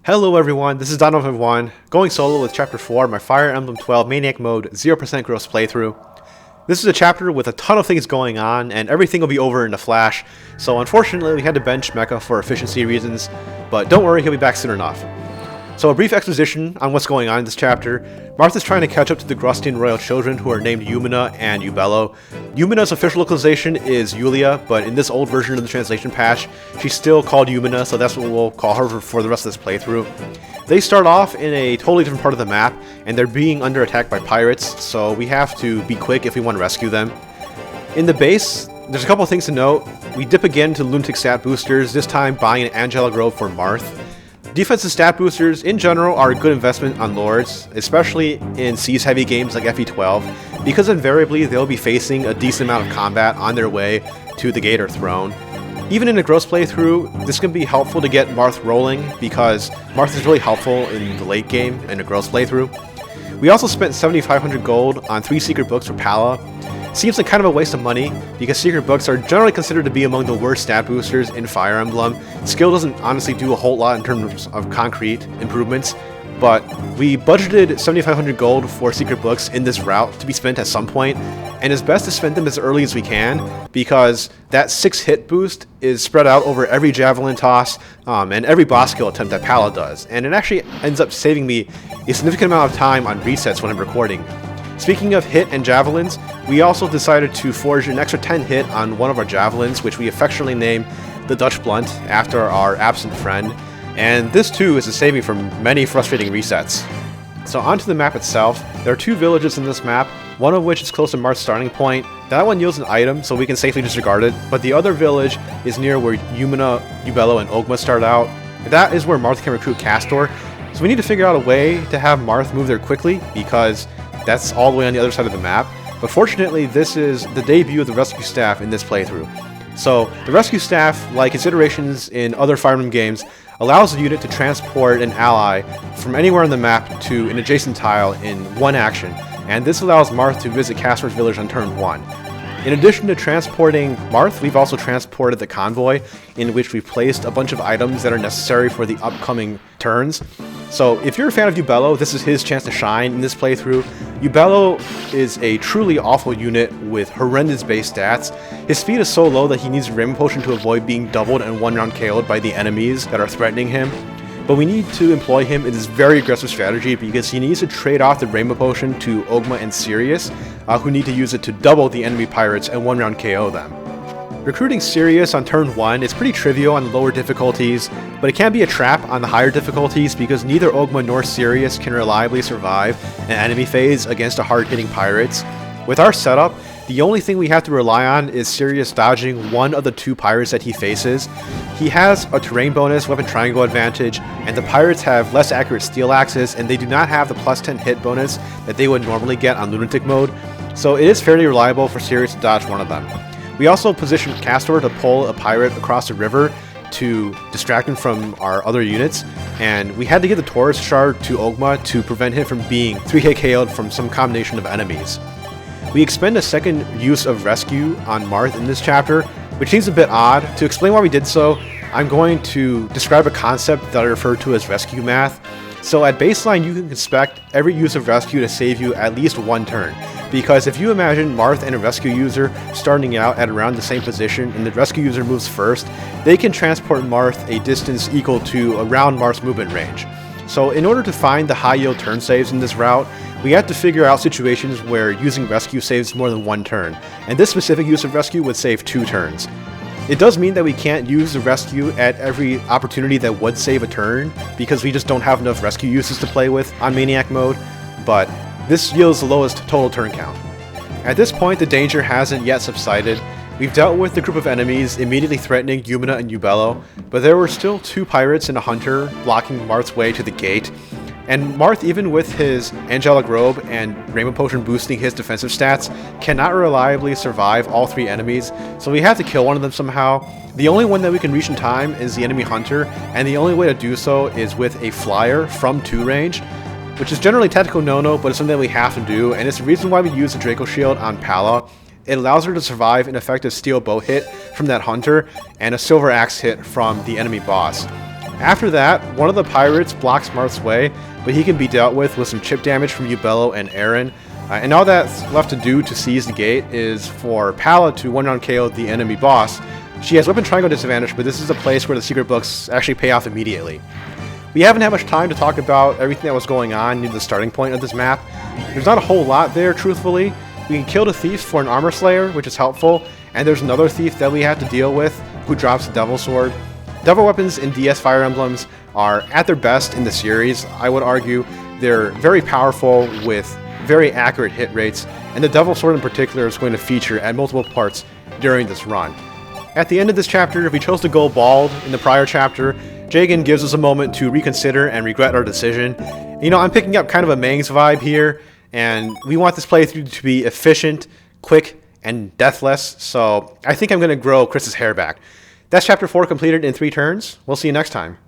Hello everyone, this is Donovan1, going solo with Chapter 4, my Fire Emblem 12 Maniac Mode 0% gross playthrough. This is a chapter with a ton of things going on, and everything will be over in a flash, so unfortunately we had to bench Mekkah for efficiency reasons, but don't worry, he'll be back soon enough. So a brief exposition on what's going on in this chapter. Marth is trying to catch up to the Grustian royal children who are named Yumina and Yubello. Yumina's official localization is Yulia, but in this old version of the translation patch, she's still called Yumina, so that's what we'll call her for the rest of this playthrough. They start off in a totally different part of the map, and they're being under attack by pirates, so we have to be quick if we want to rescue them. In the base, there's a couple of things to note. We dip again to lunatic stat boosters, this time buying an angelic robe for Marth. Defensive stat boosters, in general, are a good investment on lords, especially in siege-heavy games like FE12, because invariably they'll be facing a decent amount of combat on their way to the gate or throne. Even in a gross playthrough, this can be helpful to get Marth rolling, because Marth is really helpful in the late game in a gross playthrough. We also spent 7,500 gold on 3 secret books for Palla. Seems like kind of a waste of money, because secret books are generally considered to be among the worst stat boosters in Fire Emblem. Skill doesn't honestly do a whole lot in terms of concrete improvements, but we budgeted 7,500 gold for secret books in this route to be spent at some point, and it's best to spend them as early as we can, because that 6 hit boost is spread out over every Javelin toss and every boss kill attempt that Palla does, and it actually ends up saving me a significant amount of time on resets when I'm recording. Speaking of hit and javelins, we also decided to forge an extra 10 hit on one of our javelins, which we affectionately named the Dutch Blunt after our absent friend, and this too is a saving from many frustrating resets. So onto the map itself, there are 2 villages in this map, one of which is close to Marth's starting point. That one yields an item, so we can safely disregard it, but the other village is near where Yumina, Yubello, and Ogma start out. That is where Marth can recruit Castor, so we need to figure out a way to have Marth move there quickly, because that's all the way on the other side of the map. But fortunately, this is the debut of the rescue staff in this playthrough. So the rescue staff, like its iterations in other Fire Emblem games, allows the unit to transport an ally from anywhere on the map to an adjacent tile in one action, and this allows Marth to visit Castor's village on turn 1. In addition to transporting Marth, we've also transported the convoy, in which we've placed a bunch of items that are necessary for the upcoming turns. So if you're a fan of Yubello, this is his chance to shine in this playthrough. Yubello is a truly awful unit with horrendous base stats. His speed is so low that he needs a Rainbow Potion to avoid being doubled and 1-round KO'd by the enemies that are threatening him. But we need to employ him in this very aggressive strategy because he needs to trade off the Rainbow Potion to Ogma and Sirius, who need to use it to double the enemy pirates and 1-round KO them. Recruiting Sirius on turn 1 is pretty trivial on the lower difficulties, but it can be a trap on the higher difficulties because neither Ogma nor Sirius can reliably survive an enemy phase against a hard-hitting pirates. With our setup, the only thing we have to rely on is Sirius dodging one of the 2 pirates that he faces. He has a terrain bonus, weapon triangle advantage, and the pirates have less accurate steel axes, and they do not have the plus 10 hit bonus that they would normally get on lunatic mode, so it is fairly reliable for Sirius to dodge one of them. We also positioned Castor to pull a pirate across the river to distract him from our other units, and we had to get the Taurus shard to Ogma to prevent him from being 3K KO'd from some combination of enemies. We expend a second use of rescue on Marth in this chapter, which seems a bit odd. To explain why we did so, I'm going to describe a concept that I refer to as rescue math. So at baseline, you can expect every use of rescue to save you at least 1 turn. Because if you imagine Marth and a rescue user starting out at around the same position and the rescue user moves first, they can transport Marth a distance equal to around Marth's movement range. So in order to find the high yield turn saves in this route, we have to figure out situations where using rescue saves more than 1 turn, and this specific use of rescue would save 2 turns. It does mean that we can't use the rescue at every opportunity that would save a turn, because we just don't have enough rescue uses to play with on Maniac mode, but this yields the lowest total turn count. At this point, the danger hasn't yet subsided. We've dealt with the group of enemies immediately threatening Yumina and Yubello, but there were still 2 pirates and a hunter blocking Marth's way to the gate. And Marth, even with his angelic robe and Rainbow Potion boosting his defensive stats, cannot reliably survive all 3 enemies, so we have to kill one of them somehow. The only one that we can reach in time is the enemy hunter, and the only way to do so is with a flyer from 2 range, which is generally tactical no-no, but it's something that we have to do, and it's the reason why we use the Draco Shield on Palla. It allows her to survive an effective steel bow hit from that hunter, and a silver axe hit from the enemy boss. After that, one of the pirates blocks Marth's way, but he can be dealt with some chip damage from Yubello and Aaron. And all that's left to do to seize the gate is for Palla to one-round KO the enemy boss. She has weapon triangle disadvantage, but this is a place where the secret books actually pay off immediately. We haven't had much time to talk about everything that was going on near the starting point of this map. There's not a whole lot there, truthfully. We can kill the thief for an armor slayer, which is helpful, and there's another thief that we have to deal with who drops a devil sword. Devil weapons in DS Fire Emblems are at their best in the series, I would argue. They're very powerful with very accurate hit rates, and the devil sword in particular is going to feature at multiple parts during this run. At the end of this chapter, if we chose to go bald in the prior chapter, Jagan gives us a moment to reconsider and regret our decision. You know, I'm picking up kind of a Mangs vibe here, and we want this playthrough to be efficient, quick, and deathless, so I think I'm going to grow Chris's hair back. That's chapter 4 completed in 3 turns. We'll see you next time.